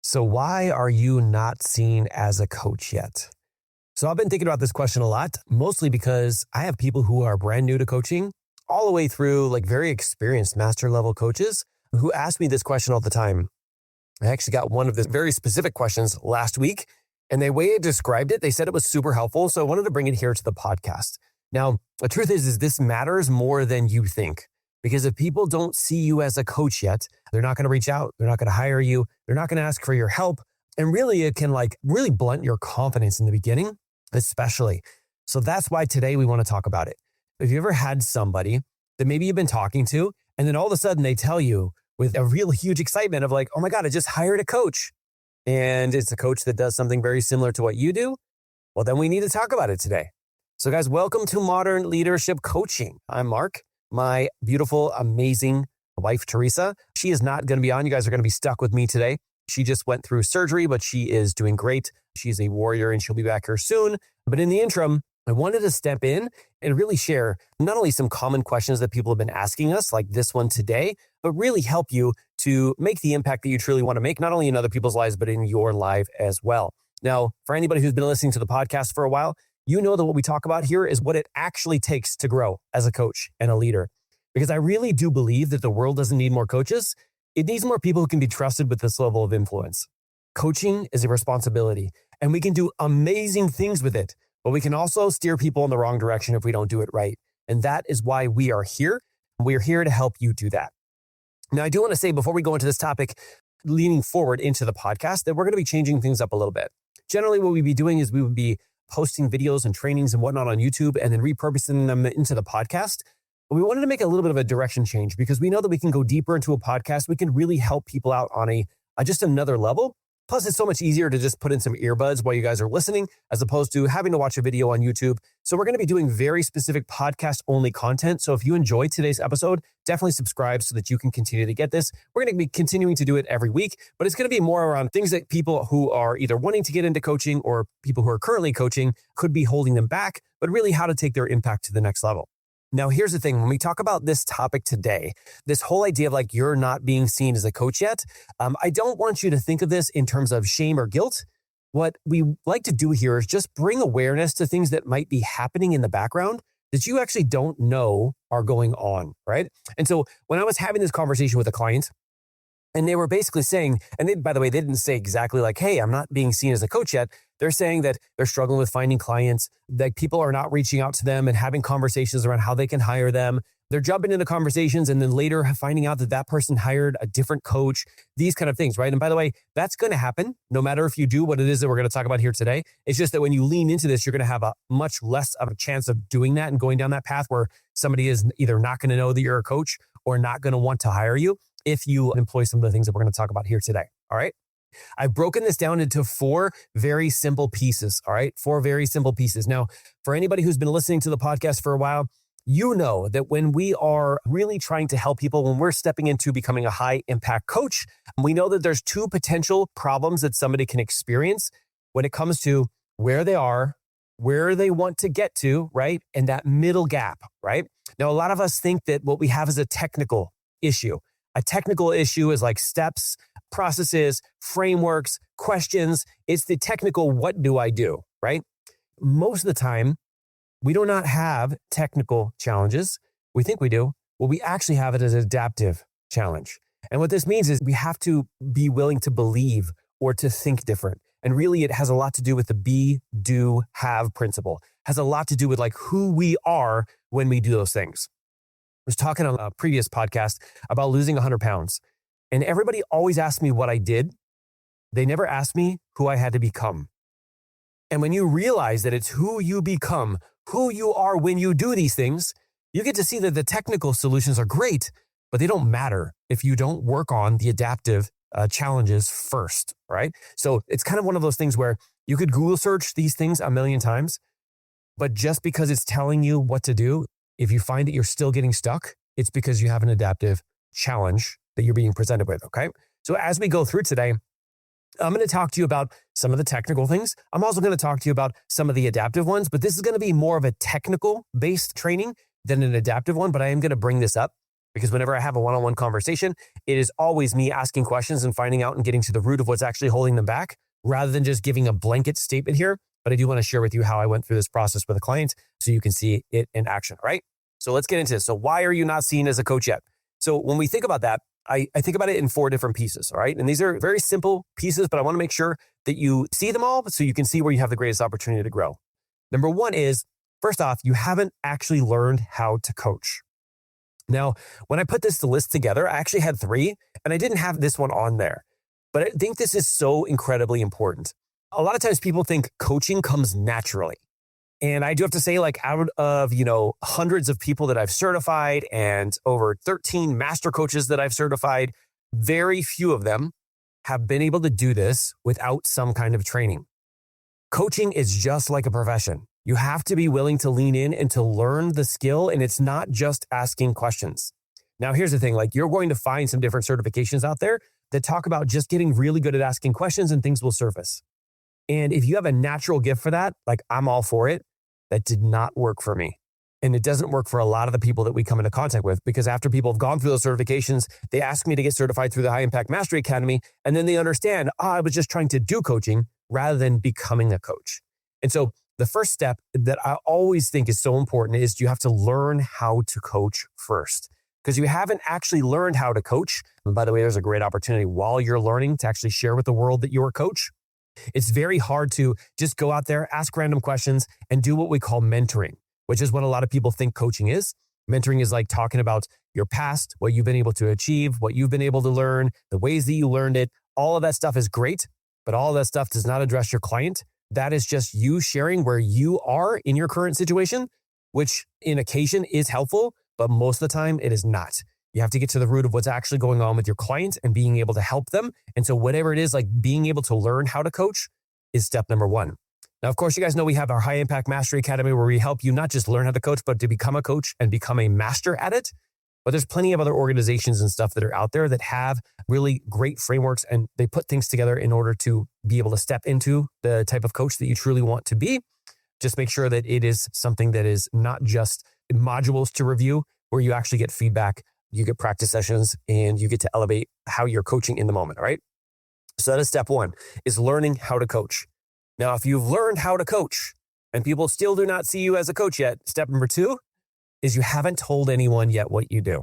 So why are you not seen as a coach yet? So I've been thinking about this question a lot, mostly because I have people who are brand new to coaching, all the way through like very experienced master level coaches who ask me this question all the time. I actually got one of the very specific questions last week, and the way it described it, they said it was super helpful. So I wanted to bring it here to the podcast. Now, the truth is this matters more than you think. Because if people don't see you as a coach yet, they're not going to reach out. They're not going to hire you. They're not going to ask for your help. And really, it can really blunt your confidence in the beginning, especially. So that's why today we want to talk about it. If you ever had somebody that maybe you've been talking to, and then all of a sudden they tell you with a real huge excitement of like, oh my God, I just hired a coach. And it's a coach that does something very similar to what you do. Well, then we need to talk about it today. So guys, welcome to Modern Leadership Coaching. I'm Mark. My beautiful, amazing wife, Teresa. She is not going to be on. You guys are going to be stuck with me today. She just went through surgery, but she is doing great. She's a warrior and she'll be back here soon. But in the interim, I wanted to step in and really share not only some common questions that people have been asking us, like this one today, but really help you to make the impact that you truly want to make, not only in other people's lives, but in your life as well. Now, for anybody who's been listening to the podcast for a while, you know that what we talk about here is what it actually takes to grow as a coach and a leader. Because I really do believe that the world doesn't need more coaches. It needs more people who can be trusted with this level of influence. Coaching is a responsibility, and we can do amazing things with it, but we can also steer people in the wrong direction if we don't do it right. And that is why we are here. We're here to help you do that. Now, I do want to say before we go into this topic, leaning forward into the podcast, that we're going to be changing things up a little bit. Generally, what we'd be doing is we would be posting videos and trainings and whatnot on YouTube and then repurposing them into the podcast. But we wanted to make a little bit of a direction change because we know that we can go deeper into a podcast. We can really help people out on just another level. Plus, it's so much easier to just put in some earbuds while you guys are listening, as opposed to having to watch a video on YouTube. So we're going to be doing very specific podcast-only content. So if you enjoyed today's episode, definitely subscribe so that you can continue to get this. We're going to be continuing to do it every week, but it's going to be more around things that people who are either wanting to get into coaching or people who are currently coaching could be holding them back, but really how to take their impact to the next level. Now, here's the thing. When we talk about this topic today, this whole idea of like you're not being seen as a coach yet, I don't want you to think of this in terms of shame or guilt. What we like to do here is just bring awareness to things that might be happening in the background that you actually don't know are going on, right? And so when I was having this conversation with a client, and they were basically saying, and they, by the way, they didn't say exactly like, hey, I'm not being seen as a coach yet. They're saying that they're struggling with finding clients, that people are not reaching out to them and having conversations around how they can hire them. They're jumping into conversations and then later finding out that that person hired a different coach, these kind of things, right? And by the way, that's going to happen no matter if you do what it is that we're going to talk about here today. It's just that when you lean into this, you're going to have a much less of a chance of doing that and going down that path where somebody is either not going to know that you're a coach or not going to want to hire you if you employ some of the things that we're going to talk about here today. All right. I've broken this down into 4 very simple pieces. All right. 4 very simple pieces. Now, for anybody who's been listening to the podcast for a while, you know that when we are really trying to help people, when we're stepping into becoming a high impact coach, we know that there's 2 potential problems that somebody can experience when it comes to where they are, where they want to get to, right? And that middle gap, right? Now, a lot of us think that what we have is a technical issue. A technical issue is like steps, processes, frameworks, questions. It's the technical, what do I do, right? Most of the time, we do not have technical challenges. We think we do. Well, we actually have it as an adaptive challenge. And what this means is we have to be willing to believe or to think different. And really, it has a lot to do with the be, do, have principle. It has a lot to do with like who we are when we do those things. I was talking on a previous podcast about losing 100 pounds. And everybody always asked me what I did. They never asked me who I had to become. And when you realize that it's who you become, who you are when you do these things, you get to see that the technical solutions are great, but they don't matter if you don't work on the adaptive challenges first, right? So it's kind of one of those things where you could Google search these things a million times, but just because it's telling you what to do, if you find that you're still getting stuck, it's because you have an adaptive challenge that you're being presented with, okay? So as we go through today, I'm going to talk to you about some of the technical things. I'm also going to talk to you about some of the adaptive ones, but this is going to be more of a technical based training than an adaptive one, but I am going to bring this up Because whenever I have a one-on-one conversation, it is always me asking questions and finding out and getting to the root of what's actually holding them back, rather than just giving a blanket statement here. But I do want to share with you how I went through this process with a client so you can see it in action, right? So let's get into this. So why are you not seen as a coach yet? So when we think about that, I think about it in 4 different pieces, all right? And these are very simple pieces, but I want to make sure that you see them all so you can see where you have the greatest opportunity to grow. Number 1 is, first off, you haven't actually learned how to coach. Now, when I put this list together, I actually had 3, and I didn't have this one on there. But I think this is so incredibly important. A lot of times people think coaching comes naturally. And I do have to say, like, out of, hundreds of people that I've certified and over 13 master coaches that I've certified, very few of them have been able to do this without some kind of training. Coaching is just like a profession. You have to be willing to lean in and to learn the skill, and it's not just asking questions. Now, here's the thing, like, you're going to find some different certifications out there that talk about just getting really good at asking questions and things will surface. And if you have a natural gift for that, like, I'm all for it. That did not work for me. And it doesn't work for a lot of the people that we come into contact with, because after people have gone through those certifications, they ask me to get certified through the High Impact Mastery Academy. And then they understand, I was just trying to do coaching rather than becoming a coach. And so the first step that I always think is so important is you have to learn how to coach first. Because you haven't actually learned how to coach. And by the way, there's a great opportunity while you're learning to actually share with the world that you're a coach. It's very hard to just go out there, ask random questions, and do what we call mentoring, which is what a lot of people think coaching is. Mentoring is like talking about your past, what you've been able to achieve, what you've been able to learn, the ways that you learned it. All of that stuff is great, but all of that stuff does not address your client. That is just you sharing where you are in your current situation, which in occasion is helpful, but most of the time it is not. You have to get to the root of what's actually going on with your client and being able to help them. And so whatever it is, like being able to learn how to coach is step number 1. Now, of course, you guys know we have our High Impact Mastery Academy where we help you not just learn how to coach, but to become a coach and become a master at it. But there's plenty of other organizations and stuff that are out there that have really great frameworks, and they put things together in order to be able to step into the type of coach that you truly want to be. Just make sure that it is something that is not just modules to review, where you actually get feedback, you get practice sessions, and you get to elevate how you're coaching in the moment, right? So that is step 1, is learning how to coach. Now, if you've learned how to coach and people still do not see you as a coach yet, step number 2 is you haven't told anyone yet what you do.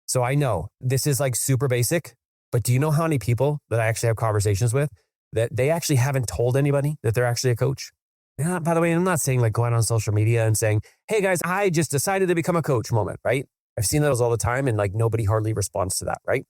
So I know this is like super basic, but do you know how many people that I actually have conversations with that they actually haven't told anybody that they're actually a coach? Yeah, by the way, I'm not saying like going on social media and saying, hey guys, I just decided to become a coach moment, right? I've seen those all the time, and like nobody hardly responds to that, right?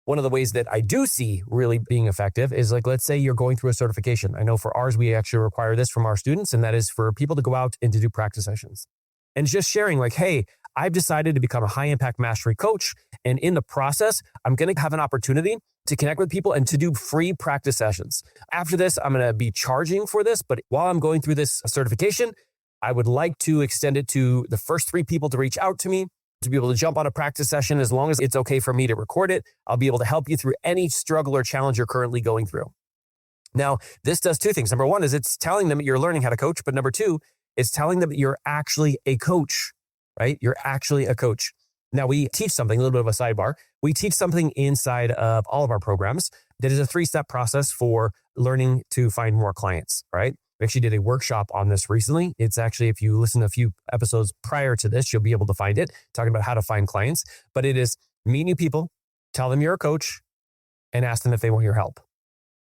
One of the ways that I do see really being effective is like, let's say you're going through a certification. I know for ours, we actually require this from our students, and that is for people to go out and to do practice sessions. And just sharing like, hey, I've decided to become a high impact mastery coach. And in the process, I'm going to have an opportunity to connect with people and to do free practice sessions. After this, I'm going to be charging for this. But while I'm going through this certification, I would like to extend it to the first 3 people to reach out to me, to be able to jump on a practice session. As long as it's okay for me to record it, I'll be able to help you through any struggle or challenge you're currently going through. Now, this does 2 things. Number 1 is it's telling them you're learning how to coach. But number 2, it's telling them that you're actually a coach, right? You're actually a coach. Now, we teach something, a little bit of a sidebar. We teach something inside of all of our programs that is a 3-step process for learning to find more clients, right? We actually did a workshop on this recently. It's actually, if you listen to a few episodes prior to this, you'll be able to find it, talking about how to find clients. But it is meet new people, tell them you're a coach, and ask them if they want your help.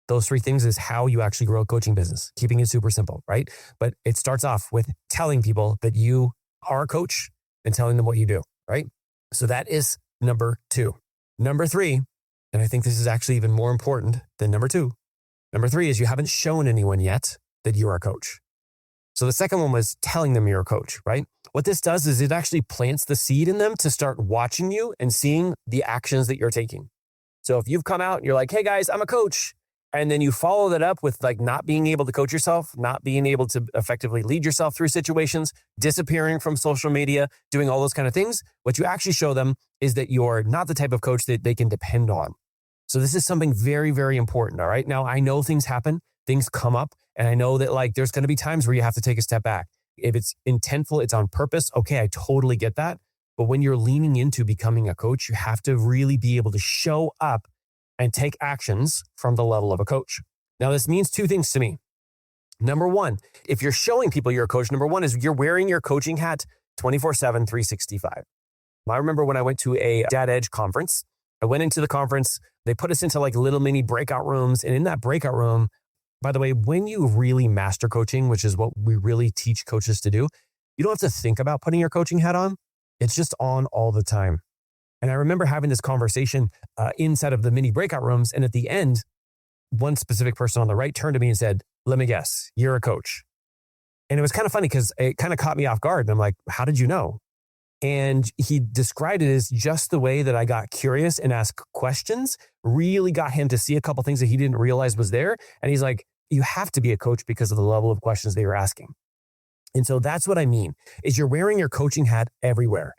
Those 3 things is how you actually grow a coaching business, keeping it super simple, right? But it starts off with telling people that you are a coach and telling them what you do, right? So that is number 2. Number 3, and I think this is actually even more important than number 2. Number 3 is you haven't shown anyone yet that you're a coach. So the second one was telling them you're a coach, right? What this does is it actually plants the seed in them to start watching you and seeing the actions that you're taking. So if you've come out and you're like, hey guys, I'm a coach, and then you follow that up with like not being able to coach yourself, not being able to effectively lead yourself through situations, disappearing from social media, doing all those kind of things, what you actually show them is that you're not the type of coach that they can depend on. So this is something very, very important. All right. Now I know things happen, things come up, and I know that like there's going to be times where you have to take a step back. If it's intentful, it's on purpose. Okay, I totally get that. But when you're leaning into becoming a coach, you have to really be able to show up and take actions from the level of a coach. Now, this means two things to me. Number one, if you're showing people you're a coach, number one is you're wearing your coaching hat 24/7, 365. I remember when I went to a Dad Edge conference, I went into the conference, they put us into like little mini breakout rooms. And in that breakout room, by the way, when you really master coaching, which is what we really teach coaches to do, you don't have to think about putting your coaching hat on. It's just on all the time. And I remember having this conversation inside of the mini breakout rooms. And at the end, one specific person on the right turned to me and said, "Let me guess, you're a coach." And it was kind of funny because it kind of caught me off guard. And I'm like, "How did you know?" And he described it as just the way that I got curious and asked questions really got him to see a couple things that he didn't realize was there. And he's like, "You have to be a coach because of the level of questions that you're asking." And so that's what I mean, is you're wearing your coaching hat everywhere,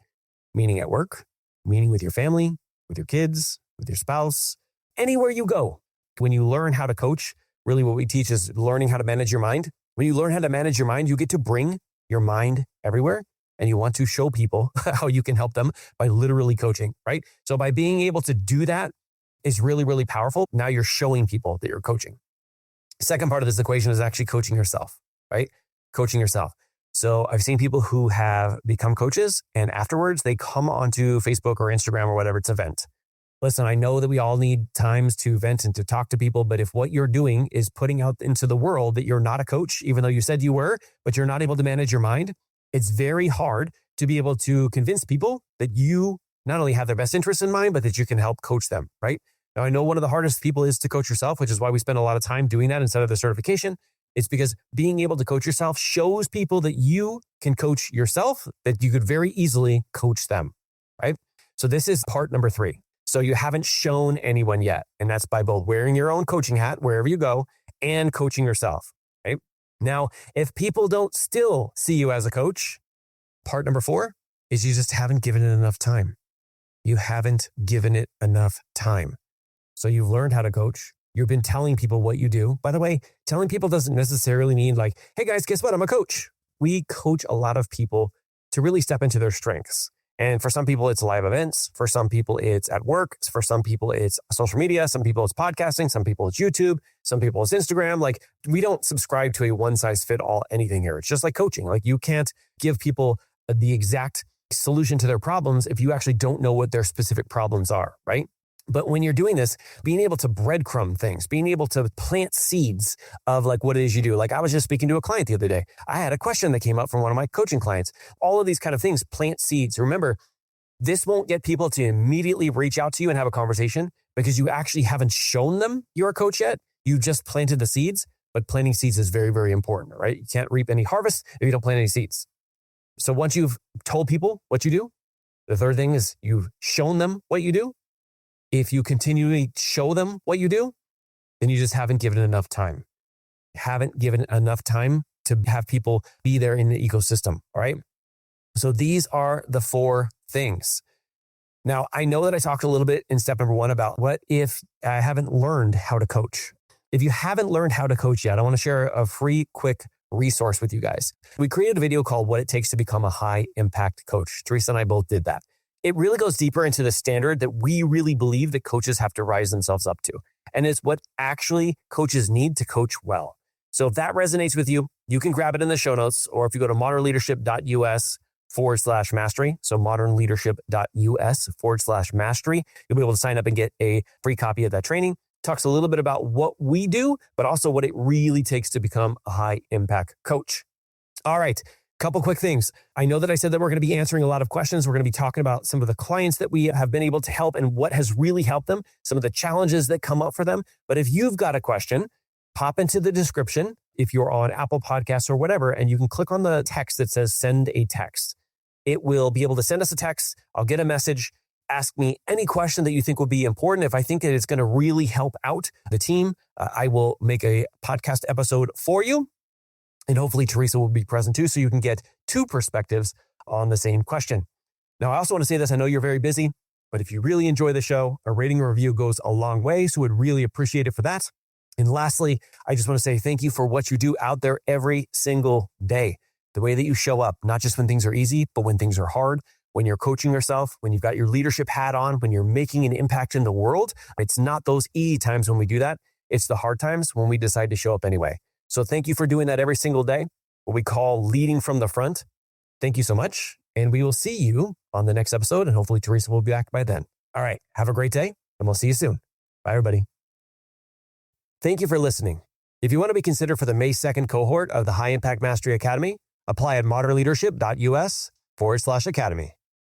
meaning at work, meaning with your family, with your kids, with your spouse, anywhere you go. When you learn how to coach, really what we teach is learning how to manage your mind. When you learn how to manage your mind, you get to bring your mind everywhere. And you want to show people how you can help them by literally coaching, right? So by being able to do that is really, really powerful. Now you're showing people that you're coaching. Second part of this equation is actually coaching yourself, right? Coaching yourself. So I've seen people who have become coaches and afterwards they come onto Facebook or Instagram or whatever to vent. Listen, I know that we all need times to vent and to talk to people, but if what you're doing is putting out into the world that you're not a coach, even though you said you were, but you're not able to manage your mind, it's very hard to be able to convince people that you not only have their best interests in mind, but that you can help coach them, right? Now, I know one of the hardest people is to coach yourself, which is why we spend a lot of time doing that instead of the certification. It's because being able to coach yourself shows people that you can coach yourself, that you could very easily coach them, right? So this is part number 3. So you haven't shown anyone yet. And that's by both wearing your own coaching hat wherever you go and coaching yourself, right? Now, if people don't still see you as a coach, part number 4 is you just haven't given it enough time. You haven't given it enough time. So you've learned how to coach. You've been telling people what you do. By the way, telling people doesn't necessarily mean like, "Hey guys, guess what? I'm a coach." We coach a lot of people to really step into their strengths. And for some people, it's live events. For some people, it's at work. For some people, it's social media. Some people, it's podcasting. Some people, it's YouTube. Some people, it's Instagram. Like, we don't subscribe to a one-size-fit-all anything here. It's just like coaching. Like, you can't give people the exact solution to their problems if you actually don't know what their specific problems are, right? But when you're doing this, being able to breadcrumb things, being able to plant seeds of like what it is you do. Like I was just speaking to a client the other day. I had a question that came up from one of my coaching clients. All of these kind of things, plant seeds. Remember, this won't get people to immediately reach out to you and have a conversation because you actually haven't shown them you're a coach yet. You just planted the seeds, but planting seeds is very, very important, right? You can't reap any harvest if you don't plant any seeds. So once you've told people what you do, the third thing is you've shown them what you do. If you continually show them what you do, then you just haven't given it enough time. Haven't given enough time to have people be there in the ecosystem, all right? So these are the 4 things. Now, I know that I talked a little bit in step number 1 about what if I haven't learned how to coach. If you haven't learned how to coach yet, I want to share a free, quick resource with you guys. We created a video called What It Takes to Become a High Impact Coach. Teresa and I both did that. It really goes deeper into the standard that we really believe that coaches have to rise themselves up to. And it's what actually coaches need to coach well. So if that resonates with you, you can grab it in the show notes, or if you go to modernleadership.us/mastery, so modernleadership.us/mastery, you'll be able to sign up and get a free copy of that training. Talks a little bit about what we do, but also what it really takes to become a high impact coach. All right. Couple quick things. I know that I said that we're going to be answering a lot of questions. We're going to be talking about some of the clients that we have been able to help and what has really helped them, some of the challenges that come up for them. But if you've got a question, pop into the description if you're on Apple Podcasts or whatever, and you can click on the text that says send a text. It will be able to send us a text. I'll get a message. Ask me any question that you think will be important. If I think that it's going to really help out the team, I will make a podcast episode for you. And hopefully Teresa will be present too, so you can get 2 perspectives on the same question. Now, I also want to say this. I know you're very busy, but if you really enjoy the show, a rating or review goes a long way, so we'd really appreciate it for that. And lastly, I just want to say thank you for what you do out there every single day. The way that you show up, not just when things are easy, but when things are hard, when you're coaching yourself, when you've got your leadership hat on, when you're making an impact in the world. It's not those easy times when we do that. It's the hard times when we decide to show up anyway. So thank you for doing that every single day, what we call leading from the front. Thank you so much. And we will see you on the next episode. And hopefully Teresa will be back by then. All right. Have a great day and we'll see you soon. Bye, everybody. Thank you for listening. If you want to be considered for the May 2nd cohort of the High Impact Mastery Academy, apply at modernleadership.us/academy.